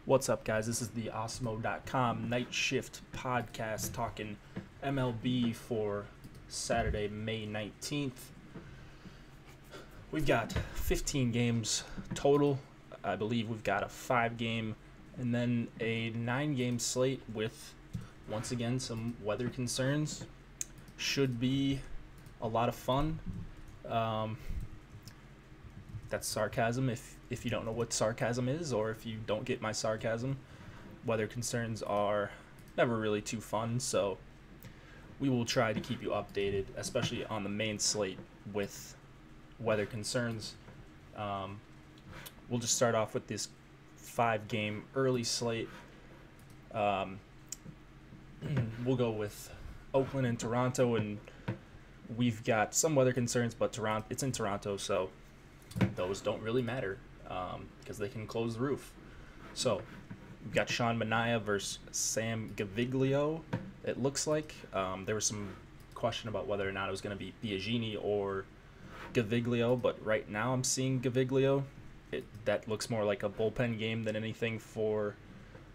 What's up, guys? This is the Osmo.com Night Shift podcast talking MLB for Saturday, May 19th. We've got 15 games total. I believe we've got a 5-game and then a 9-game slate with, once again, some weather concerns. Should be a lot of fun. That's sarcasm if you don't know what sarcasm is, or if you don't get my sarcasm. Weather concerns are never really too fun, so we will try to keep you updated, especially on the main slate with weather concerns. We'll just start off with this 5-game early slate. We'll go with Oakland and Toronto, and we've got some weather concerns, but it's in Toronto, so those don't really matter because they can close the roof. So we've got Sean Manaea versus Sam Gaviglio. It looks like there was some question about whether or not it was going to be Biagini or Gaviglio, but right now I'm seeing Gaviglio. That looks more like a bullpen game than anything for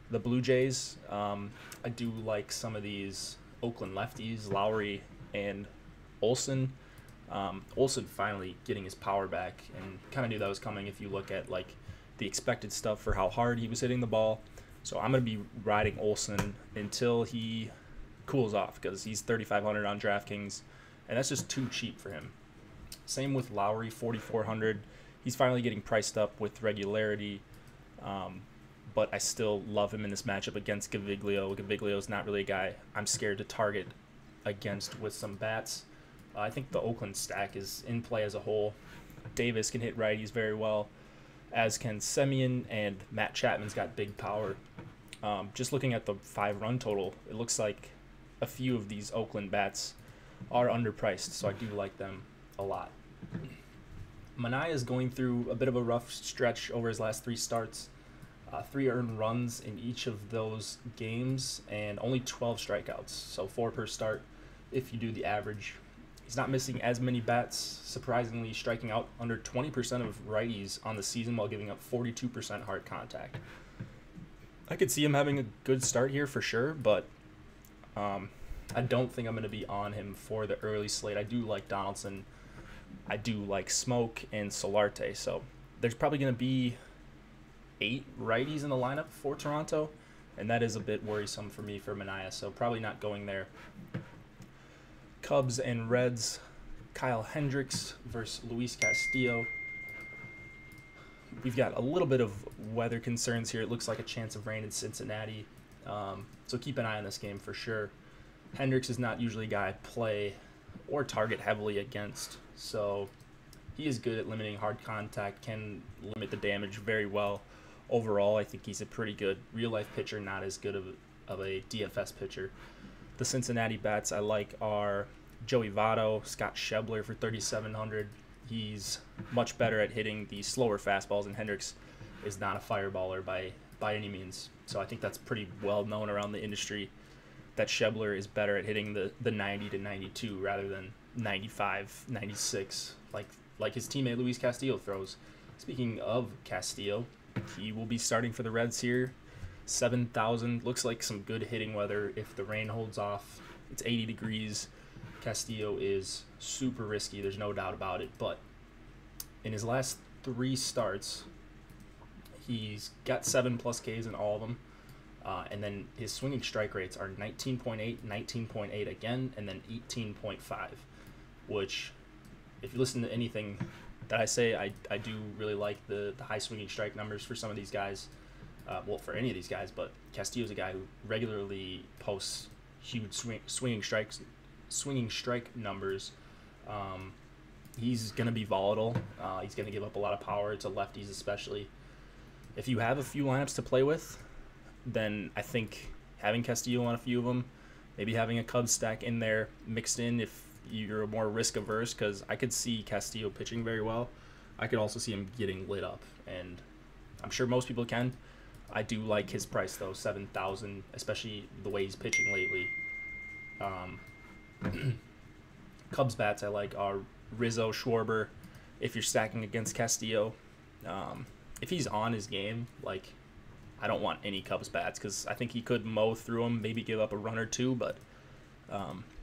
the Blue Jays. I do like some of these Oakland lefties, Lowry and Olsen. Olsen finally getting his power back, and kind of knew that was coming if you look at like the expected stuff for how hard he was hitting the ball. So I'm going to be riding Olsen until he cools off, because he's 3,500 on DraftKings, and that's just too cheap for him. Same with Lowry, 4,400. He's finally getting priced up with regularity, but I still love him in this matchup against Gaviglio. Gaviglio's not really a guy I'm scared to target against with some bats. I think the Oakland stack is in play as a whole. Davis can hit righties very well, as can Semien, and Matt Chapman's got big power. Just looking at the 5-run total, it looks like a few of these Oakland bats are underpriced, so I do like them a lot. Manaea is going through a bit of a rough stretch over his last 3 starts. 3 earned runs in each of those games, and only 12 strikeouts, so 4 per start if you do the average. He's not missing as many bats, surprisingly striking out under 20% of righties on the season while giving up 42% hard contact. I could see him having a good start here for sure, but I don't think I'm going to be on him for the early slate. I do like Donaldson. I do like Smoke and Solarte, so there's probably going to be 8 righties in the lineup for Toronto, and that is a bit worrisome for me for Manaea, so probably not going there. Cubs and Reds, Kyle Hendricks versus Luis Castillo. We've got a little bit of weather concerns here. It looks like a chance of rain in Cincinnati, so keep an eye on this game for sure. Hendricks is not usually a guy I play or target heavily against, so he is good at limiting hard contact, can limit the damage very well. Overall, I think he's a pretty good real-life pitcher, not as good of a DFS pitcher. The Cincinnati bats I like are Joey Votto, Scott Schebler for 3,700. He's much better at hitting the slower fastballs, and Hendricks is not a fireballer by any means. So I think that's pretty well known around the industry that Schebler is better at hitting the 90 to 92 rather than 95, 96, like his teammate Luis Castillo throws. Speaking of Castillo, he will be starting for the Reds here. 7,000, looks like some good hitting weather if the rain holds off. It's 80 degrees. Castillo is super risky, there's no doubt about it, but in his last 3 starts, he's got 7+ Ks in all of them, and then his swinging strike rates are 19.8, 19.8 again, and then 18.5, which, if you listen to anything that I say, I do really like the high swinging strike numbers for some of these guys. Well, for any of these guys, but Castillo's a guy who regularly posts huge swinging strike numbers. He's going to be volatile. He's going to give up a lot of power to lefties especially. If you have a few lineups to play with, then I think having Castillo on a few of them, maybe having a Cubs stack in there mixed in if you're more risk averse, because I could see Castillo pitching very well. I could also see him getting lit up, and I'm sure most people can. I do like his price though, 7,000, especially the way he's pitching lately. Cubs bats I like are Rizzo, Schwarber. If you're stacking against Castillo, if he's on his game, like I don't want any Cubs bats because I think he could mow through them, maybe give up a run or two. But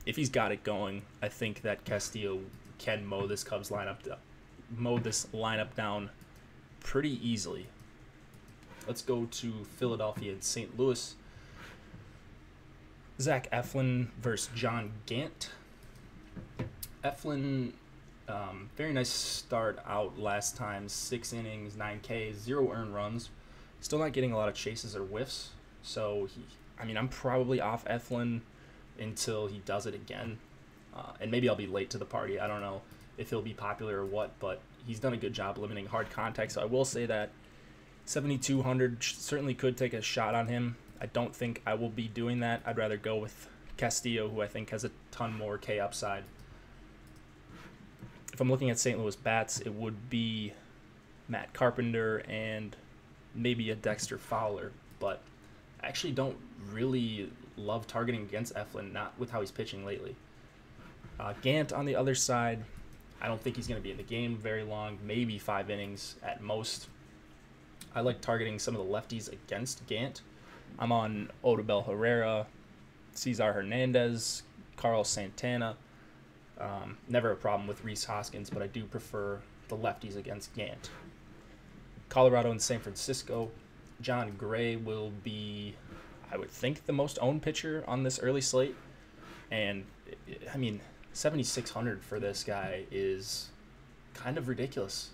if he's got it going, I think that Castillo can mow this lineup down pretty easily. Let's go to Philadelphia and St. Louis. Zach Eflin versus John Gant. Eflin, very nice start out last time. 6 innings, 9 Ks, 0 earned runs. Still not getting a lot of chases or whiffs. So, I'm probably off Eflin until he does it again. And maybe I'll be late to the party. I don't know if he'll be popular or what, but he's done a good job limiting hard contact. So I will say that 7,200 certainly could take a shot on him. I don't think I will be doing that. I'd rather go with Castillo, who I think has a ton more K upside. If I'm looking at St. Louis bats, it would be Matt Carpenter and maybe a Dexter Fowler, but I actually don't really love targeting against Eflin, not with how he's pitching lately. Gant on the other side, I don't think he's going to be in the game very long, maybe 5 innings at most. I like targeting some of the lefties against Gant. I'm on Odubel Herrera, Cesar Hernandez, Carlos Santana. Never a problem with Rhys Hoskins, but I do prefer the lefties against Gant. Colorado and San Francisco. John Gray will be, I would think, the most owned pitcher on this early slate. And, 7,600 for this guy is kind of ridiculous.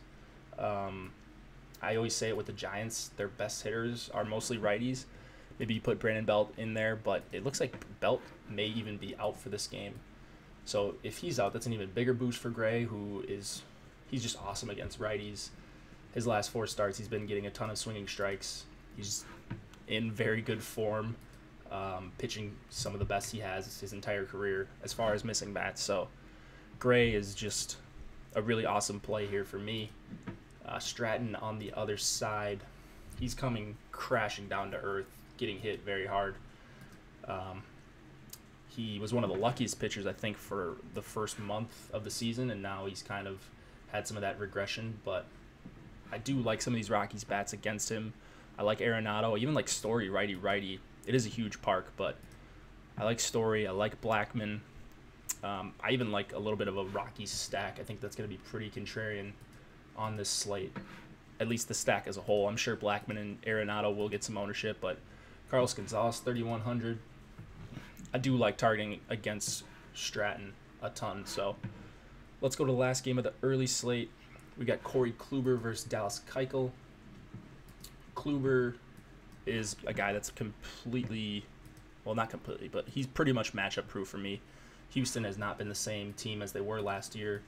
I always say it with the Giants, their best hitters are mostly righties. Maybe you put Brandon Belt in there, but it looks like Belt may even be out for this game. So if he's out, that's an even bigger boost for Gray, he's just awesome against righties. His last 4 starts, he's been getting a ton of swinging strikes. He's in very good form, pitching some of the best he has his entire career as far as missing bats. So Gray is just a really awesome play here for me. Stratton on the other side, he's coming crashing down to earth, getting hit very hard. He was one of the luckiest pitchers, I think, for the first month of the season, and now he's kind of had some of that regression. But I do like some of these Rockies bats against him. I like Arenado, even like Story, righty. It is a huge park, but I like Story. I like Blackman. I even like a little bit of a Rockies stack. I think that's going to be pretty contrarian on this slate, at least the stack as a whole. I'm sure Blackman and Arenado will get some ownership, but Carlos Gonzalez, 3,100. I do like targeting against Stratton a ton. So let's go to the last game of the early slate. We got Corey Kluber versus Dallas Keuchel. Kluber is a guy that's completely, well, not completely, but he's pretty much matchup proof for me. Houston has not been the same team as they were last year.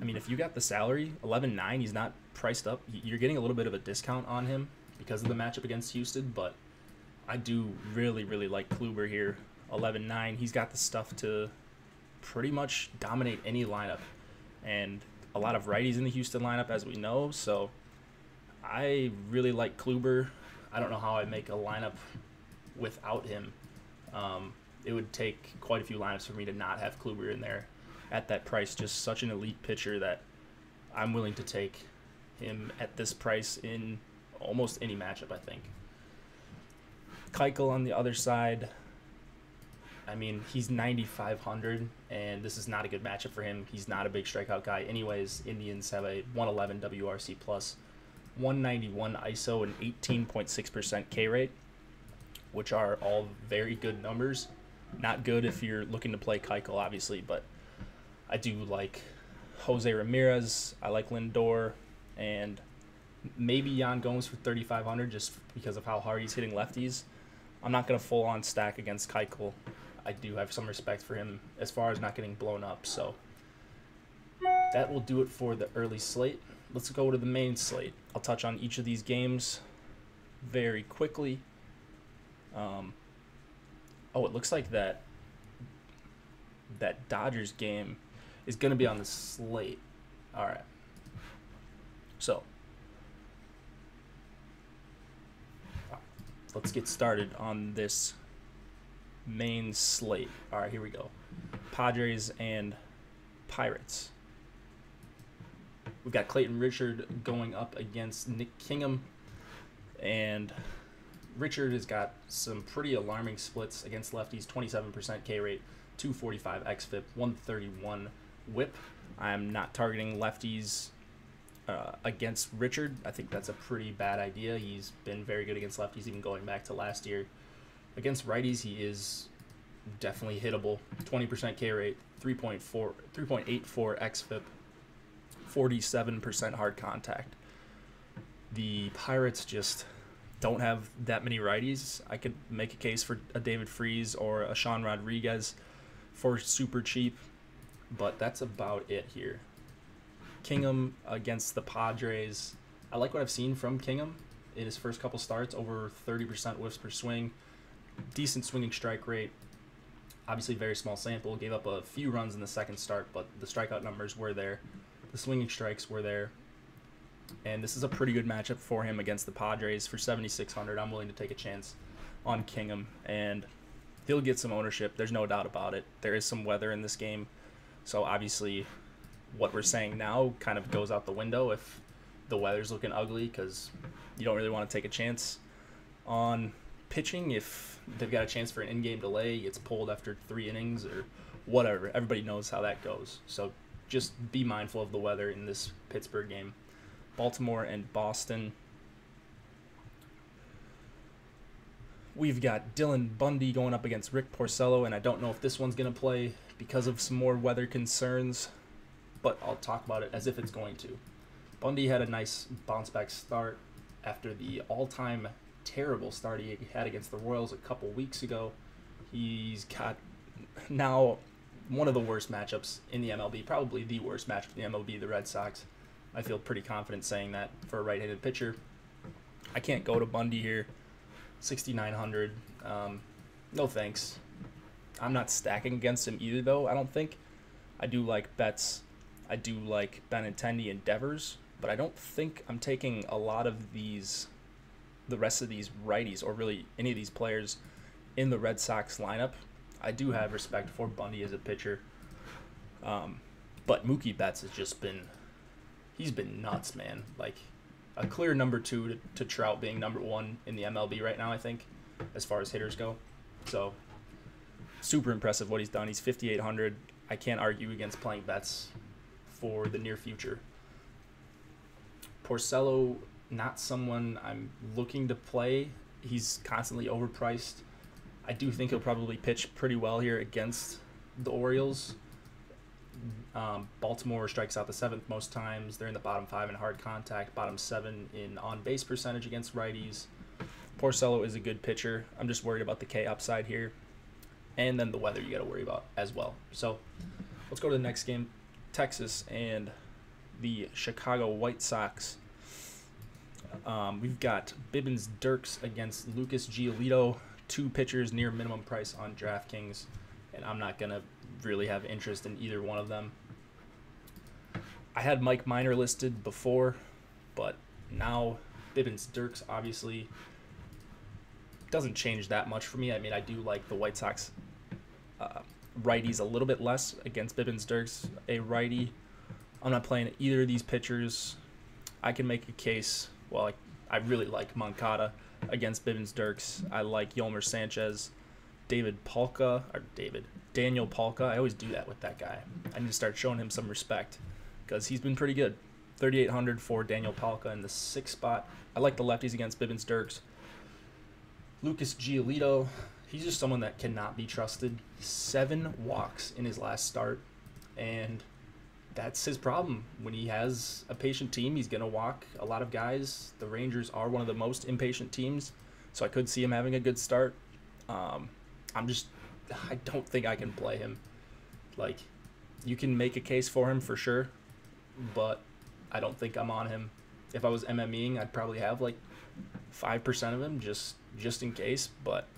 If you got the salary, 11.9, he's not priced up. You're getting a little bit of a discount on him because of the matchup against Houston, but I do really, really like Kluber here. 11.9, he's got the stuff to pretty much dominate any lineup, and a lot of righties in the Houston lineup, as we know, so I really like Kluber. I don't know how I make a lineup without him. It would take quite a few lineups for me to not have Kluber in there at that price. Just such an elite pitcher that I'm willing to take him at this price in almost any matchup, I think. Keuchel on the other side, he's 9,500, and this is not a good matchup for him. He's not a big strikeout guy. Anyways, Indians have a 111 WRC+, 191 ISO, and 18.6% K rate, which are all very good numbers. Not good if you're looking to play Keuchel, obviously, but I do like Jose Ramirez. I like Lindor, and maybe Yan Gomes for 3,500 just because of how hard he's hitting lefties. I'm not going to full-on stack against Keuchel. I do have some respect for him as far as not getting blown up. So that will do it for the early slate. Let's go to the main slate. I'll touch on each of these games very quickly. It looks like that Dodgers game is going to be on the slate. All right. So let's get started on this main slate. All right, here we go. Padres and Pirates. We've got Clayton Richard going up against Nick Kingham. And Richard has got some pretty alarming splits against lefties, 27% K rate, 245 xFIP, 131 whip. I'm not targeting lefties against Richard. I think that's a pretty bad idea. He's been very good against lefties, even going back to last year. Against righties, he is definitely hittable. 20% K rate, 3.84 xFIP, 47% hard contact. The Pirates just don't have that many righties. I could make a case for a David Freese or a Sean Rodriguez for super cheap, but that's about it here. Kingham against the Padres. I like what I've seen from Kingham in his first couple starts, over 30% whiffs per swing, decent swinging strike rate. Obviously very small sample, gave up a few runs in the second start, but the strikeout numbers were there. The swinging strikes were there. And this is a pretty good matchup for him against the Padres. For 7,600, I'm willing to take a chance on Kingham, and he'll get some ownership. There's no doubt about it. There is some weather in this game, so obviously what we're saying now kind of goes out the window if the weather's looking ugly, because you don't really want to take a chance on pitching if they've got a chance for an in-game delay, gets pulled after 3 innings or whatever. Everybody knows how that goes. So just be mindful of the weather in this Pittsburgh game. Baltimore and Boston. We've got Dylan Bundy going up against Rick Porcello, and I don't know if this one's going to play because of some more weather concerns, but I'll talk about it as if it's going to. Bundy had a nice bounce-back start after the all-time terrible start he had against the Royals a couple weeks ago. He's got now one of the worst matchups in the MLB, probably the worst matchup in the MLB, the Red Sox. I feel pretty confident saying that for a right-handed pitcher. I can't go to Bundy here. 6,900. No thanks. I'm not stacking against him either, though, I don't think. I do like Betts. I do like Benintendi and Devers, but I don't think I'm taking a lot of the rest of these righties, or really any of these players in the Red Sox lineup. I do have respect for Bundy as a pitcher. But Mookie Betts has just been... he's been nuts, man. Like, a clear number 2 to Trout being number 1 in the MLB right now, I think, as far as hitters go. So, super impressive what he's done. He's 5,800. I can't argue against playing Betts for the near future. Porcello, not someone I'm looking to play. He's constantly overpriced. I do think he'll probably pitch pretty well here against the Orioles. Baltimore strikes out the 7th most times. They're in the bottom 5 in hard contact, bottom 7 in on-base percentage against righties. Porcello is a good pitcher. I'm just worried about the K upside here. And then the weather you got to worry about as well. So let's go to the next game. Texas and the Chicago White Sox. We've got Bibbins Dirks against Lucas Giolito. 2 pitchers near minimum price on DraftKings. And I'm not going to really have interest in either one of them. I had Mike Minor listed before, but now Bibbins Dirks obviously doesn't change that much for me. I mean, I do like the White Sox righties a little bit less against Bibbins Dirks, a righty. I'm not playing either of these pitchers. I can make a case. Well, I really like Moncada against Bibbins Dirks. I like Yolmer Sanchez, Daniel Palka. I always do that with that guy. I need to start showing him some respect because he's been pretty good. 3,800 for Daniel Palka in the 6th spot. I like the lefties against Bibbins Dirks. Lucas Giolito, he's just someone that cannot be trusted. 7 walks in his last start, and that's his problem. When he has a patient team, he's going to walk a lot of guys. The Rangers are one of the most impatient teams, so I could see him having a good start. I don't think I can play him. Like, you can make a case for him for sure, but I don't think I'm on him. If I was MMEing, I'd probably have like 5% of him just in case, but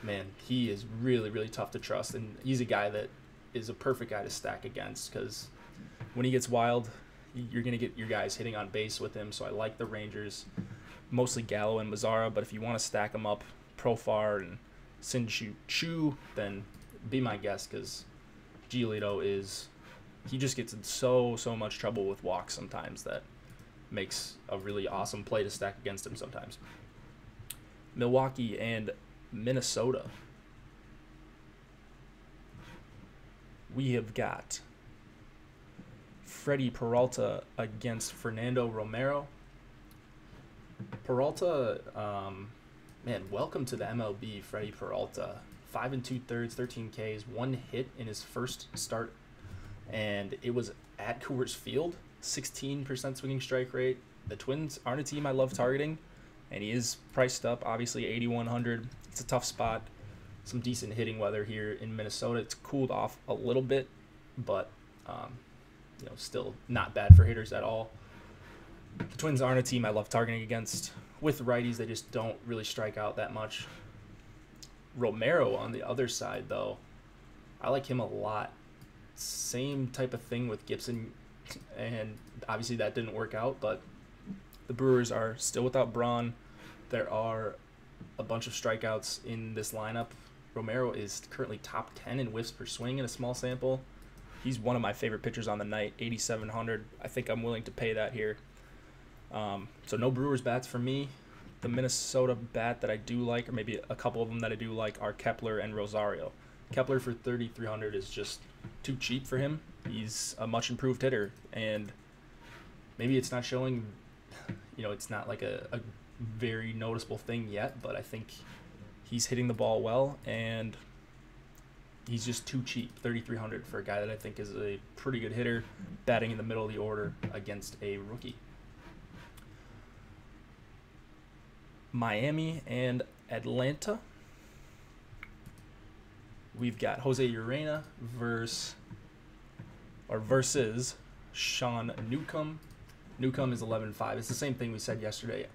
man, he is really, really tough to trust, and he's a guy that is a perfect guy to stack against because when he gets wild, you're going to get your guys hitting on base with him. So I like the Rangers, mostly Gallo and Mazzara, but if you want to stack them up, Profar and Sin-Shu Chu, then be my guest because Giolito he just gets in so much trouble with walks sometimes that makes a really awesome play to stack against him sometimes. Milwaukee and Minnesota. We have got Freddie Peralta against Fernando Romero. Peralta, man, welcome to the MLB, Freddie Peralta. 5 2/3, 13 Ks, 1 hit in his first start, and it was at Coors Field. 16% swinging strike rate. The Twins aren't a team I love targeting, and he is priced up, obviously 8,100. It's a tough spot. Some decent hitting weather here in Minnesota. It's cooled off a little bit, but still not bad for hitters at all. The Twins aren't a team I love targeting against. With righties, they just don't really strike out that much. Romero on the other side, though, I like him a lot. Same type of thing with Gibson, and obviously that didn't work out, but the Brewers are still without Braun. There are a bunch of strikeouts in this lineup. Romero is currently top 10 in whiffs per swing in a small sample. He's one of my favorite pitchers on the night, 8,700. I think I'm willing to pay that here. So no Brewers bats for me. The Minnesota bat that I do like, or maybe a couple of them that I do like, are Kepler and Rosario. Kepler for 3,300 is just too cheap for him. He's a much improved hitter, and maybe it's not showing, it's not like a very noticeable thing yet, but I think he's hitting the ball well, and he's just too cheap, 3,300 for a guy that I think is a pretty good hitter, batting in the middle of the order against a rookie. Miami and Atlanta. We've got Jose Urena versus Sean Newcomb. Newcomb is 11.5. It's the same thing we said yesterday.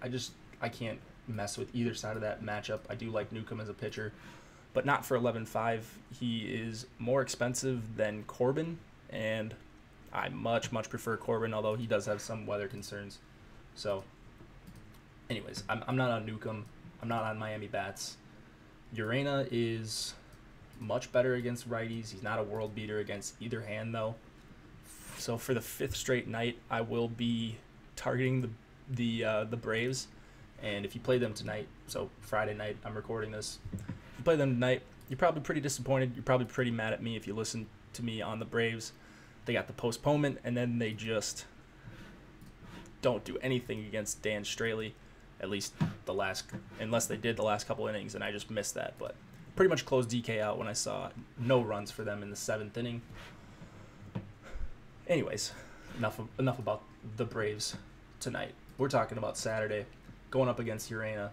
I can't mess with either side of that matchup. I do like Newcomb as a pitcher, but not for 11.5. He is more expensive than Corbin, and I much prefer Corbin, although he does have some weather concerns. So anyways, I'm not on Newcomb. I'm not on Miami bats. Urena is much better against righties. He's not a world beater against either hand, though. So for the 5th straight night, I will be targeting the Braves. And if you play them tonight, so Friday night, I'm recording this. If you play them tonight, you're probably pretty disappointed. You're probably pretty mad at me if you listen to me on the Braves. They got the postponement, and then they just don't do anything against Dan Straley. At least unless they did the last couple innings, and I just missed that. But pretty much closed DK out when I saw no runs for them in the 7th inning. Anyways, enough about the Braves tonight. We're talking about Saturday, going up against Urena.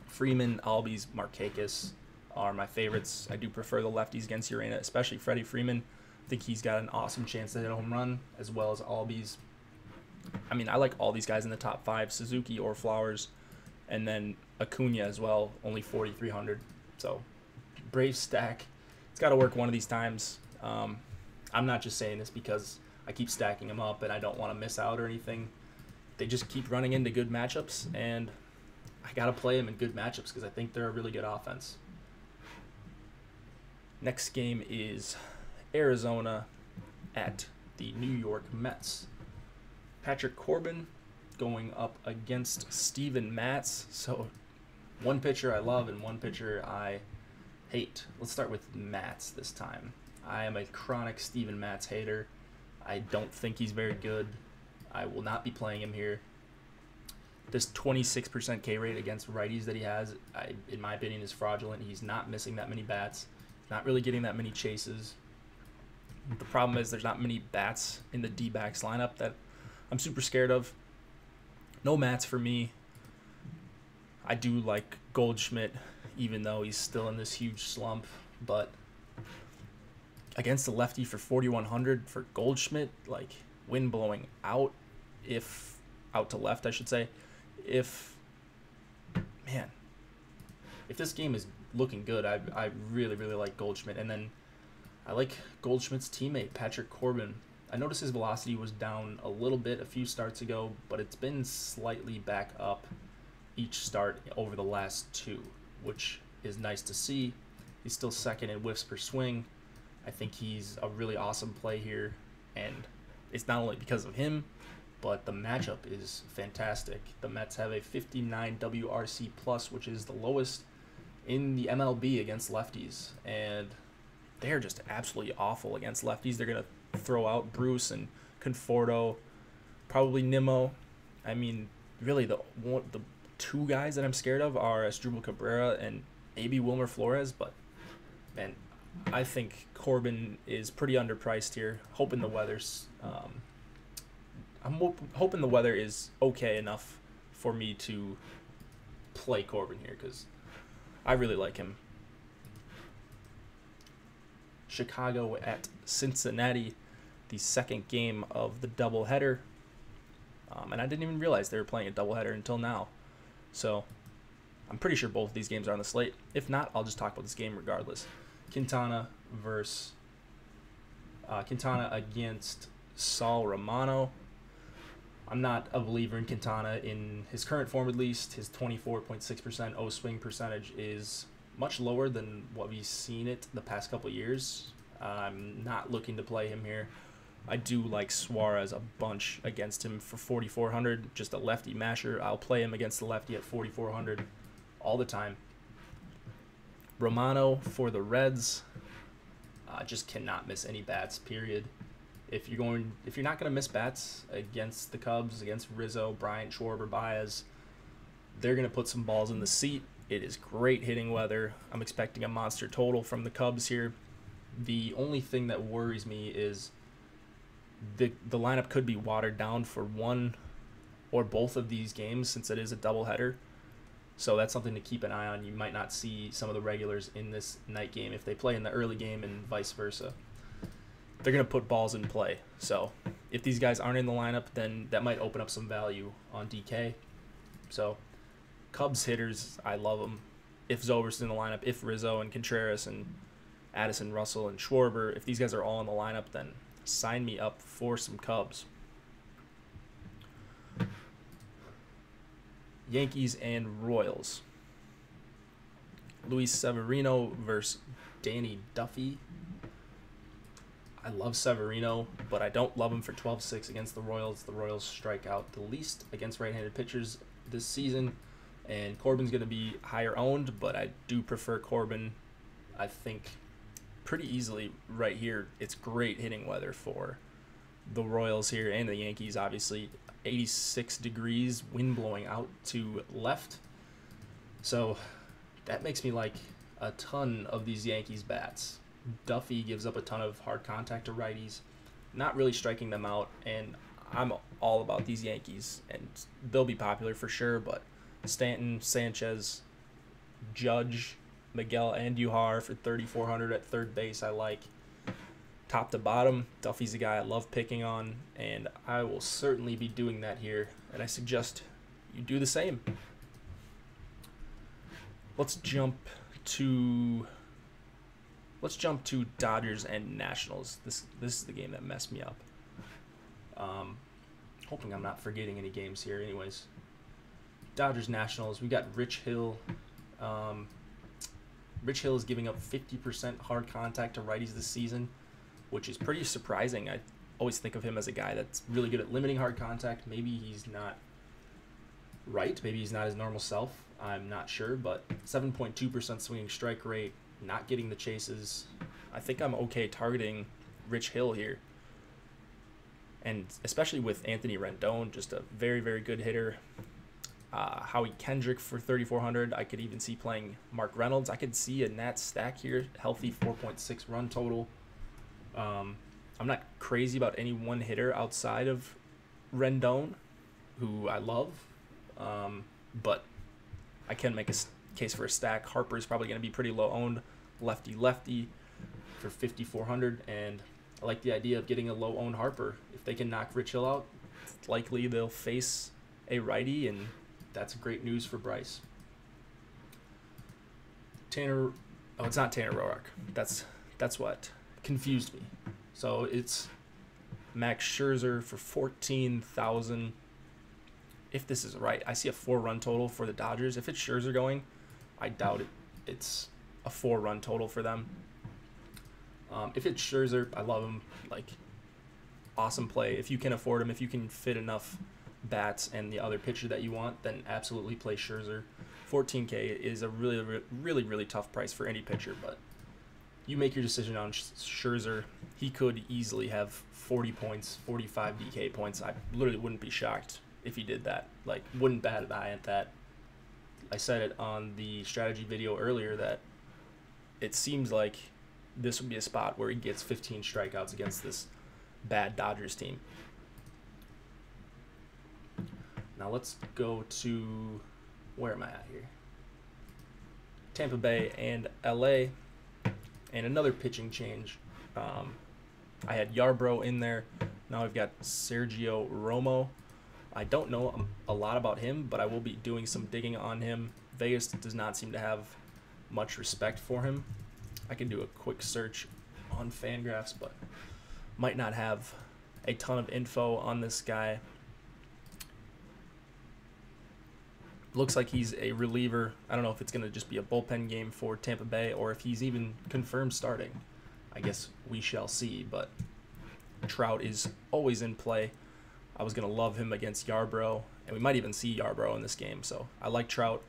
Freeman, Albies, Markakis are my favorites. I do prefer the lefties against Urena, especially Freddie Freeman. I think he's got an awesome chance to hit a home run, as well as Albies. I mean, I like all these guys in the top 5, Suzuki or Flowers, and then Acuna as well, only 4,300. So, Braves stack. It's got to work one of these times. I'm not just saying this because I keep stacking them up and I don't want to miss out or anything. They just keep running into good matchups, and I got to play them in good matchups because I think they're a really good offense. Next game is Arizona at the New York Mets. Patrick Corbin going up against Steven Matz. So one pitcher I love and one pitcher I hate. Let's start with Matz this time. I am a chronic Steven Matz hater. I don't think he's very good. I will not be playing him here. This 26% K rate against righties that he has, in my opinion, is fraudulent. He's not missing that many bats. Not really getting that many chases. The problem is there's not many bats in the D-backs lineup that I'm super scared of. No Mats for me. I do like Goldschmidt, even though he's still in this huge slump. But against the lefty for 4,100 for Goldschmidt, like wind blowing out, out to left, I should say. If this game is looking good, I really like Goldschmidt. And then I like Goldschmidt's teammate, Patrick Corbin. I noticed his velocity was down a little bit a few starts ago, but it's been slightly back up each start over the last 2, which is nice to see. He's still second in whiffs per swing. I think he's a really awesome play here, and it's not only because of him, but the matchup is fantastic. The Mets have a 59 WRC plus, which is the lowest in the MLB against lefties, and they're just absolutely awful against lefties. They're gonna throw out Bruce and Conforto, probably Nimmo. I mean, really, the two guys that I'm scared of are Asdrubal Cabrera and maybe Wilmer Flores, but man, I think Corbin is pretty underpriced here. Hoping the weather's, hoping the weather is okay enough for me to play Corbin here because I really like him. Chicago at Cincinnati, the second game of the doubleheader. And I didn't even realize they were playing a doubleheader until now. So I'm pretty sure both of these games are on the slate. If not, I'll just talk about this game regardless. Quintana against Saul Romano. I'm not a believer in Quintana in his current form, at least. His 24.6% O-swing percentage is much lower than what we've seen it the past couple years. I'm not looking to play him here. I do like Suarez a bunch against him for 4,400, just a lefty masher. I'll play him against the lefty at 4,400 all the time. Romano for the Reds, just cannot miss any bats, period. If you're not going to miss bats against the Cubs, against Rizzo, Bryant, Schwarber, Baez, they're going to put some balls in the seat. It is great hitting weather. I'm expecting a monster total from the Cubs here. The only thing that worries me is the lineup could be watered down for one or both of these games since it is a doubleheader. So that's something to keep an eye on. You might not see some of the regulars in this night game if they play in the early game and vice versa. They're going to put balls in play. So if these guys aren't in the lineup, then that might open up some value on DK. So Cubs hitters, I love them. If Zobrist's in the lineup, if Rizzo and Contreras and Addison Russell and Schwarber, if these guys are all in the lineup, then sign me up for some Cubs. Yankees and Royals. Luis Severino versus Danny Duffy. I love Severino, but I don't love him for 12-6 against the Royals. The Royals strike out the least against right-handed pitchers this season, and Corbin's going to be higher owned, but I do prefer Corbin, I think, pretty easily right here. It's great hitting weather for the Royals here and the Yankees, obviously. 86 degrees, wind blowing out to left. So that makes me like a ton of these Yankees bats. Duffy gives up a ton of hard contact to righties, not really striking them out, and I'm all about these Yankees, and they'll be popular for sure, but Stanton, Sanchez, Judge, Miguel Andujar for 3,400 at third base, I like. Top to bottom, Duffy's a guy I love picking on, and I will certainly be doing that here, and I suggest you do the same. Let's jump to Dodgers and Nationals. This is the game that messed me up. Hoping I'm not forgetting any games here. Anyways, Dodgers Nationals. We got Rich Hill. Rich Hill is giving up 50% hard contact to righties this season, which is pretty surprising. I always think of him as a guy that's really good at limiting hard contact. Maybe he's not right. Maybe he's not his normal self. I'm not sure, but 7.2% swinging strike rate, not getting the chases. I think I'm okay targeting Rich Hill here. And especially with Anthony Rendon, just a very, very good hitter. Howie Kendrick for 3,400. I could even see playing Mark Reynolds. I could see a Nat stack here, healthy 4.6 run total. I'm not crazy about any one hitter outside of Rendon, who I love, but I can make a case for a stack. Harper's probably going to be pretty low owned, lefty for 5,400, and I like the idea of getting a low owned Harper. If they can knock Rich Hill out, it's likely they'll face a righty, and that's great news for Bryce. It's not Tanner Roark. That's what confused me. So it's Max Scherzer for 14,000. If this is right, I see a 4-run total for the Dodgers. If it's Scherzer going, I doubt it. It's a 4-run total for them. If it's Scherzer, I love him. Like, awesome play. If you can afford him, if you can fit enough bats and the other pitcher that you want, then absolutely play Scherzer. 14K is a really tough price for any pitcher, but you make your decision on Scherzer. He could easily have 40 points, 45 DK points. I literally wouldn't be shocked if he did that. Like, wouldn't bat an eye at that. I said it on the strategy video earlier that it seems like this would be a spot where he gets 15 strikeouts against this bad Dodgers team. Now let's go to, where am I at here? Tampa Bay and LA, and another pitching change. I had Yarbrough in there. Now I've got Sergio Romo. I don't know a lot about him, but I will be doing some digging on him. Vegas does not seem to have much respect for him. I can do a quick search on Fangraphs, but might not have a ton of info on this guy. Looks like he's a reliever. I don't know if it's going to just be a bullpen game for Tampa Bay or if he's even confirmed starting. I guess we shall see, but Trout is always in play. I was going to love him against Yarbrough, and we might even see Yarbrough in this game. So I like Trout.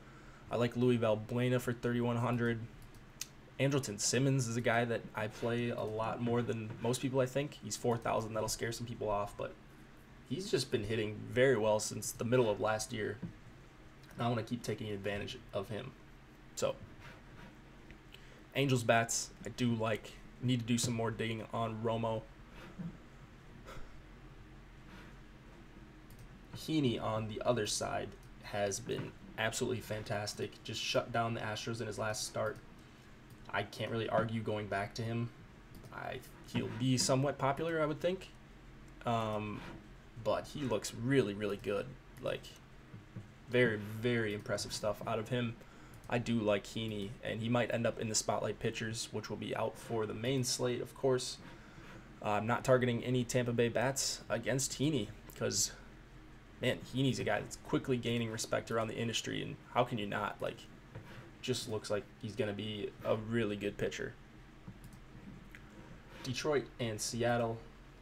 I like Luis Valbuena for 3,100. Andrelton Simmons is a guy that I play a lot more than most people, I think. He's 4,000. That'll scare some people off, but he's just been hitting very well since the middle of last year. I want to keep taking advantage of him. So, Angels bats, I do like. Need to do some more digging on Romo. Heaney on the other side has been absolutely fantastic. Just shut down the Astros in his last start. I can't really argue going back to him. He'll be somewhat popular, I would think. But he looks really good. Like, very impressive stuff out of him. I do like Heaney, and he might end up in the spotlight pitchers, which will be out for the main slate, of course. I'm not targeting any Tampa Bay bats against Heaney because, man, Heaney's a guy that's quickly gaining respect around the industry, and how can you not? Like, just looks like he's going to be a really good pitcher. Detroit and Seattle,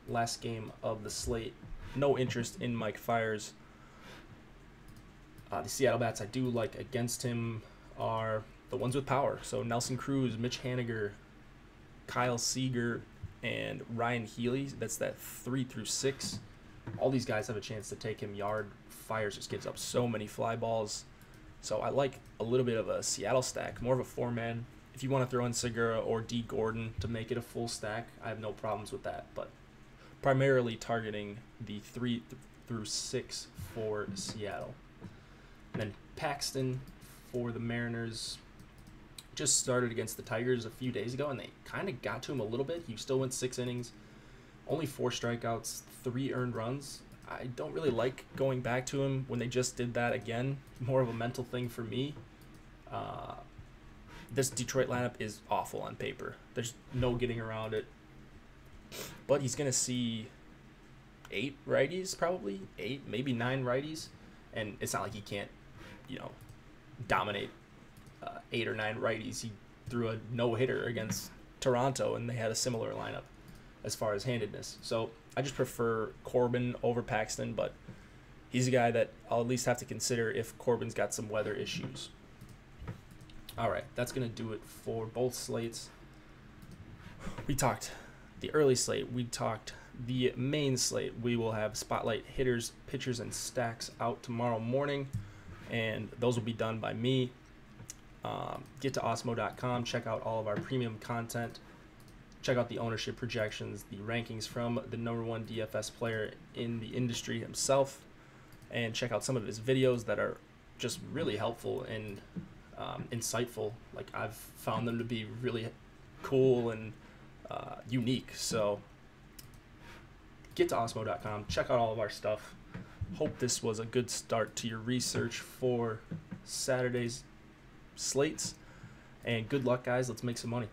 last game of the slate. No interest in Mike Fiers. The Seattle bats I do like against him are the ones with power. So Nelson Cruz, Mitch Haniger, Kyle Seager, and Ryan Healy. That's that 3 through 6. All these guys have a chance to take him yard. Fiers just gives up so many fly balls. So I like a little bit of a Seattle stack, more of a 4-man. If you want to throw in Segura or D. Gordon to make it a full stack, I have no problems with that. But primarily targeting the 3 through 6 for Seattle. And then Paxton for the Mariners just started against the Tigers a few days ago, and they kind of got to him a little bit. He still went 6 innings, only 4 strikeouts, 3 earned runs. I don't really like going back to him when they just did that again. More of a mental thing for me. This Detroit lineup is awful on paper. There's no getting around it. But he's going to see 8 righties, probably. 8, maybe 9 righties. And it's not like he can't, dominate 8 or 9 righties. He threw a no-hitter against Toronto, and they had a similar lineup as far as handedness. So I just prefer Corbin over Paxton, but he's a guy that I'll at least have to consider if Corbin's got some weather issues. All right, that's going to do it for both slates. We talked the early slate. We talked the main slate. We will have spotlight hitters, pitchers, and stacks out tomorrow morning, and those will be done by me. Get to Osmo.com, check out all of our premium content, check out the ownership projections, the rankings from the #1 DFS player in the industry himself, and check out some of his videos that are just really helpful and insightful. Like, I've found them to be really cool and unique. So get to Osmo.com, check out all of our stuff. Hope this was a good start to your research for Saturday's slates, and good luck, guys. Let's make some money.